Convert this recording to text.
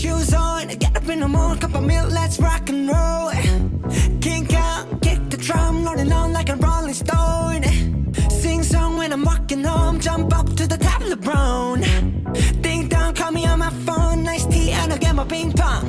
shoes on, get up in the morning, cup of milk, let's rock and roll. King Kong, kick the drum, rolling on like a rolling stone. Sing song when I'm walking home, jump up to the top of the brown. Ding dong, call me on my phone, nice tea and I'll get my ping pong.